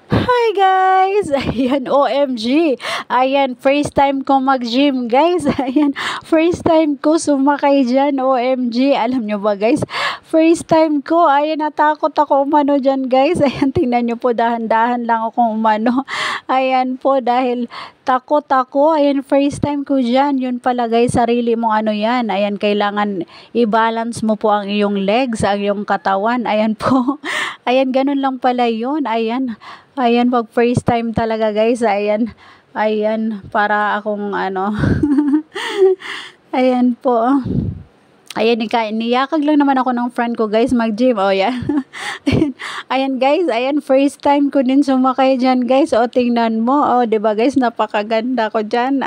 Hi guys! Ayan, OMG! Ayan, first time ko mag-gym guys. Ayan, first time ko sumakay dyan, OMG. Alam nyo ba guys, first time ko. Ayan, natakot ako umano dyan guys. Ayan, tingnan nyo po, dahan-dahan lang akong umano. Ayan po, dahil takot ako. Ayan, first time ko dyan. Yun pala guys, sarili mong ano yan. Ayan, kailangan i-balance mo po ang iyong legs, ang iyong katawan. Ayan po. Ayan, ganun lang pala yun. Ayan. Ayan, pag first time talaga guys, ayan, ayan, para akong ano, ayan po, ayan, niyakag lang naman ako ng friend ko guys, mag-gym, oh yeah, ayan guys, ayan, first time ko din sumakay dyan guys, o tingnan mo, oh, diba guys, napakaganda ko dyan,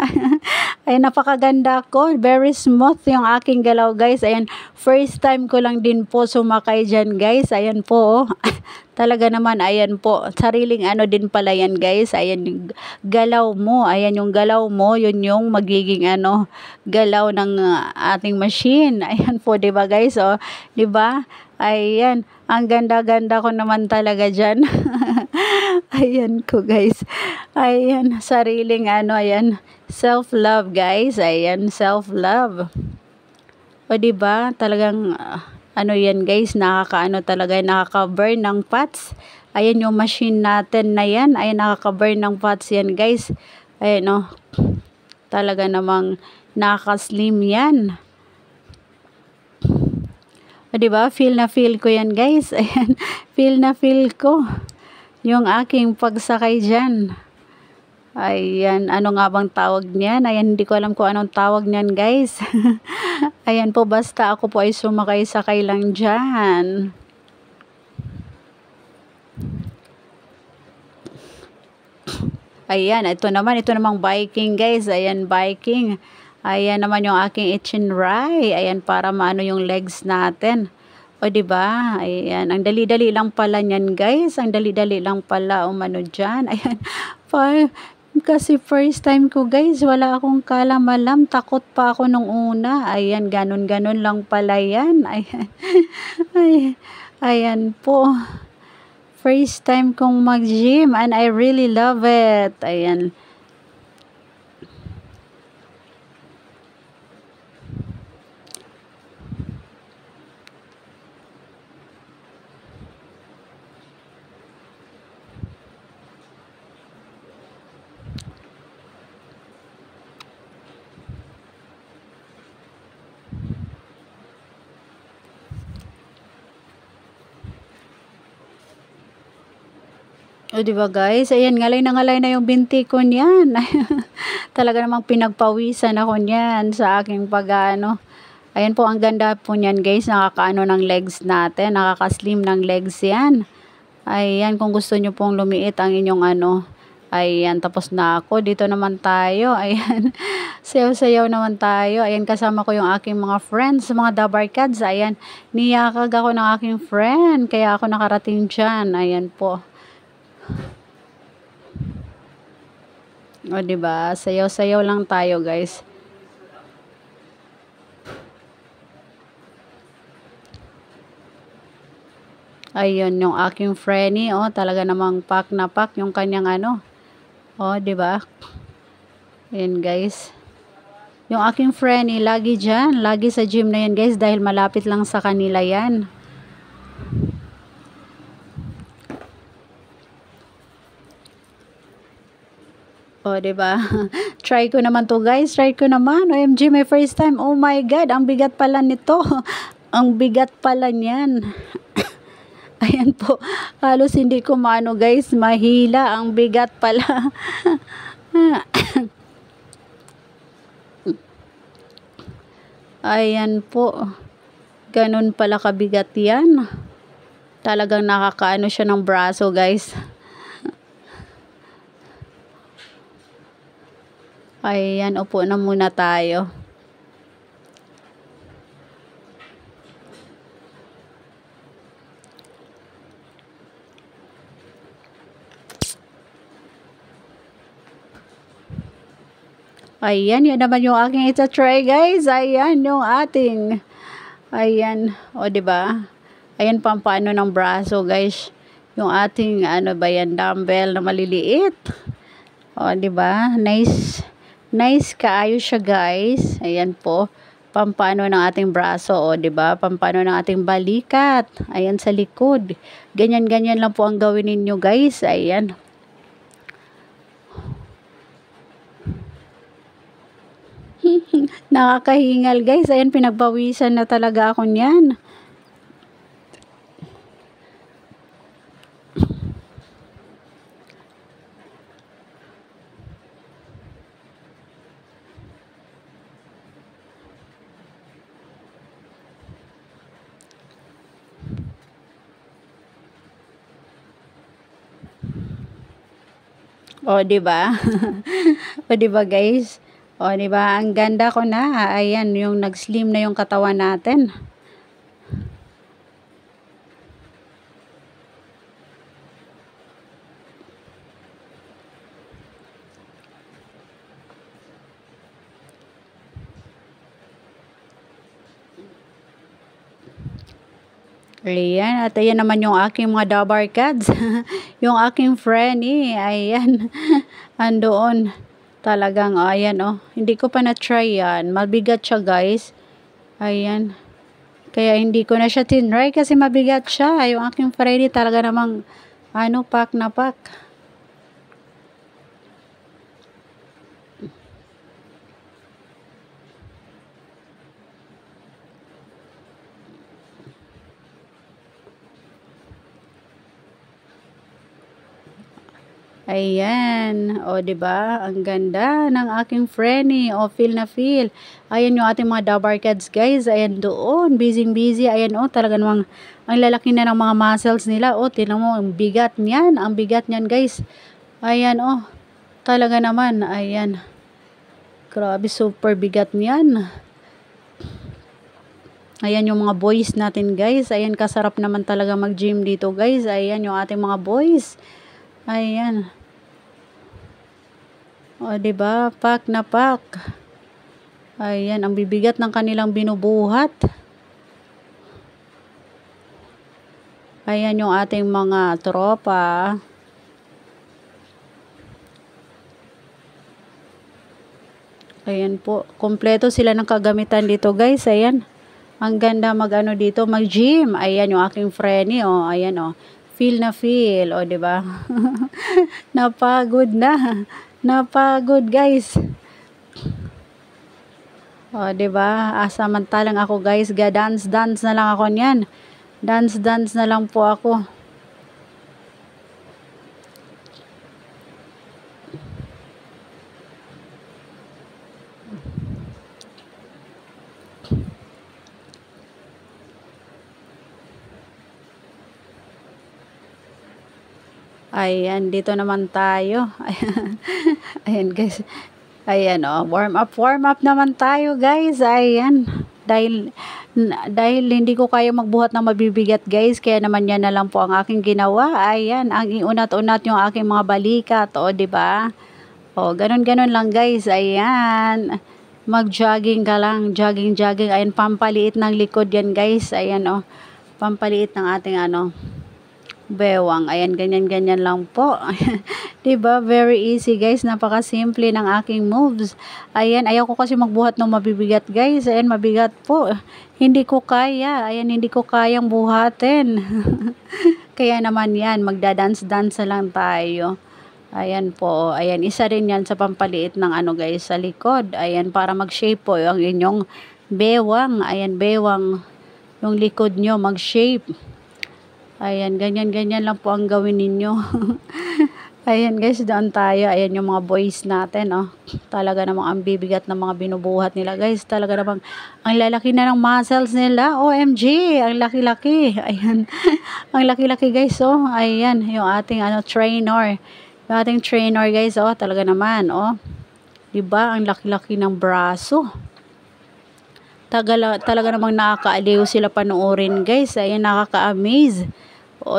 ayan, napakaganda ko, very smooth yung aking galaw guys, ayan, first time ko lang din po sumakay dyan guys, ayan po, oh. Talaga naman, ayan po, sariling ano din pala yan guys, ayan yung galaw mo, ayan yung galaw mo, yun yung magiging ano, galaw ng ating machine, ayan po, diba guys, oh, diba, ayan, ang ganda-ganda ko naman talaga dyan, ayan ko guys, ayan, sariling ano, ayan, self-love guys, ayan, self-love, o diba, talagang, ano yan guys, nakakaano talaga, nakaka-burn ng fats. Ayan yung machine natin na yan, ay nakaka-burn ng fats yan guys. Ayan o, talaga namang nakaka-slim yan. O diba, feel na feel ko yan guys. Ayan, feel na feel ko yung aking pagsakay dyan. Ayan, ano nga bang tawag niyan? Ayan, hindi ko alam kung anong tawag niyan guys. Ayan po, basta ako po ay sumakay-sakay lang dyan. Ayan, ito namang biking guys. Ayan, biking. Ayan naman yung aking ichinray. Ayan, para maano yung legs natin. O diba? Ayan, ang dali-dali lang pala niyan guys. Ang dali-dali lang pala umano dyan. Ayan, kasi first time ko guys, wala akong kalam-alam, takot pa ako nung una. Ayan, ganun-ganun lang pala yan. Ayan, ayan po. First time kong mag-gym and I really love it. Ayan. O, di ba guys? Ayan, ngalay na yung binti ko niyan. Talaga namang pinagpawisan ako niyan sa aking pag-ano. Ayan po, ang ganda po niyan guys. Nakakaano ng legs natin. Nakaka-slim ng legs yan. Ayan, kung gusto nyo pong lumiit ang inyong ano. Ayan, tapos na ako. Dito naman tayo. Ayan, sayaw-sayaw naman tayo. Ayan, kasama ko yung aking mga friends, mga dabarkads. Ayan, niyakag ako ng aking friend. Kaya ako nakarating dyan. Ayan po. O, diba? Sayaw-sayaw lang tayo, guys. Ayun, yung aking Frenny, oh, talaga namang pack na pack yung kanyang ano. Oh, diba? Ayan, guys. Yung aking Frenny, lagi dyan. Lagi sa gym na yan, guys, dahil malapit lang sa kanila yan. O, diba? Try ko naman to guys. Try ko naman. OMG, my first time. Oh my God, ang bigat pala nito. Ang bigat pala niyan. Ayan po. Halos hindi ko maano guys. Mahila. Ang bigat pala. Ayan po. Ganun pala kabigat yan. Talagang nakakaano siya ng braso guys. Ayan, upo na muna tayo. Ayan, yan naman yung aking ita-try guys. Ayan yung ating. Ayan, o diba? Ayan pampaano ng braso guys. yung ating ano ba yan, dumbbell na maliliit. O, di ba? Nice. Nice kaayos siya, guys. Ayan po. Pampano ng ating braso, o, di ba? Pampano ng ating balikat. Ayan sa likod. Ganyan-ganyan lang po ang gawin ninyo, guys. Ayan. Nakakahingal, guys. Ayan, pinagbawisan na talaga ako niyan. O, di ba? O, di ba, guys? O, di ba? Ang ganda ko na. Ayan, yung nag-slim na yung katawan natin. Ayan, at ayan naman yung aking mga dabarkads. Yung aking friend ayan, andoon. Talagang, ayan hindi ko pa na-try yan. Mabigat siya, guys. Ayan. Kaya hindi ko na siya tinry kasi mabigat siya. Yung aking friend talaga namang, pack na pack. Ayan, o, di ba? Ang ganda ng aking friend o, feel na feel. Ayan yung ating mga dabarkads, guys. Ayan doon, busy. Ayan talaga namang ang lalaki na ng mga muscles nila. O, tingnan mo, ang bigat niyan. Ang bigat niyan, guys. Ayan talaga naman. Ayan. Grabe, super bigat niyan. Ayan yung mga boys natin, guys. Ayan, kasarap naman talaga mag-gym dito, guys. Ayan yung ating mga boys. Ayan. O, diba? Pack na pack. Ayan, ang bibigat ng kanilang binubuhat. Ayan yung ating mga tropa. Ayan po. Kompleto sila ng kagamitan dito, guys. Ayan. Ang ganda mag-ano dito, mag-gym. Ayan yung aking friend Ayan feel na feel. O, diba? Napagod na. Napagod, guys. O, diba? Samantalang ako, guys, dance na lang ako niyan. Dance na lang po ako. Ayan, dito naman tayo. Ayan, guys. Ayan, warm up naman tayo, guys. Ayan. Dahil hindi ko kaya magbuhat ng mabibigat, guys, kaya naman yan na lang po ang aking ginawa. Ayan, ang iunat-unat yung aking mga balikat, di ba? Ganun lang, guys. Ayan. Mag-jogging ka lang, jogging. Ayan, pampaliit ng likod yan, guys. Ayan, pampaliit ng ating bewang. Ayan, ganyan lang po. Diba? Very easy, guys. Napaka-simple ng aking moves. Ayan, ayaw ko kasi magbuhat ng mabibigat, guys. Ayan, mabigat po. Hindi ko kaya. Ayan, hindi ko kayang buhatin. Kaya naman yan, magda-dance lang tayo. Ayan po. Ayan, isa rin yan sa pampaliit ng guys, sa likod. Ayan, para mag-shape po yung inyong bewang. Ayan, bewang. Yung likod nyo, mag-shape. Ayan, ganyan lang po ang gawin ninyo. Ayan, guys, doon tayo. Ayan yung mga boys natin, Talaga namang ang bibigat ng mga binubuhat nila, guys. Talaga namang ang lalaki na ng muscles nila. OMG, ang laki-laki. Ayan, ang laki-laki, guys, Ayan, yung ating trainer. Yung ating trainer, guys, talaga naman, Diba? Ang laki-laki ng braso. Talaga namang nakakaaliw sila panoorin, guys. Ayan, nakaka-amaze.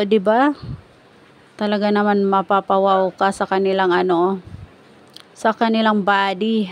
Diba? Talaga naman mapapawaw ka sa kanilang sa kanilang body.